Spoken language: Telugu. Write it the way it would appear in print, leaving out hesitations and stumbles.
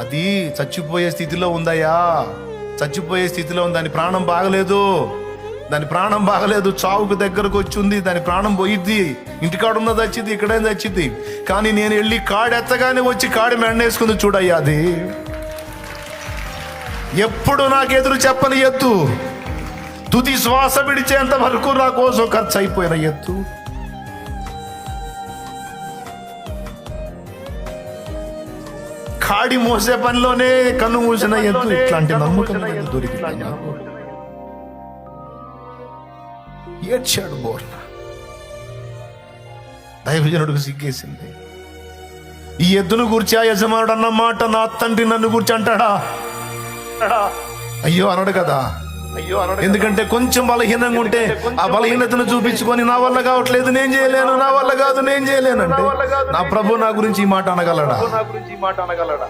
అది చచ్చిపోయే స్థితిలో ఉందయ్యా, చచ్చిపోయే స్థితిలో ఉంది. దాని ప్రాణం బాగలేదు, దాని ప్రాణం బాగలేదు, చావుకు దగ్గరకు వచ్చింది, దాని ప్రాణం పోయిద్ది. ఇంటికాడ ఉన్నది వచ్చింది, ఇక్కడేం వచ్చింది. కానీ నేను వెళ్ళి కాడెత్తగానే వచ్చి కాడి మెండేసుకుంది చూడయ్యా. అది ఎప్పుడు నాకు ఎదురు చెప్పని ఎత్తు, తుది శ్వాస విడిచేంత వరకు నా కోసం ఖర్చు అయిపోయిన ఎత్తు. కాడి మోసే పనిలోనే కన్ను మూసిన ఎత్తు. ఇట్లాంటి నమ్మకం దొరికింది నాకు. ఏడ్చాడు బోర్న. దైవజనుడికి సిగ్గేసింది. ఈ ఎద్దును గురించి ఆ యజమానుడు అన్న మాట నా తండ్రి నన్ను గురించి అంటాడా? అయ్యో అనడు కదా. ఎందుకంటే కొంచెం బలహీనంగా ఉంటే ఆ బలహీనతను చూపించుకొని నా వల్ల కావట్లేదు, నేను చేయలేను, నా వల్ల కాదు, నేను చేయలేను అంటే నా ప్రభు నా గురించి ఈ మాట అనగలడా?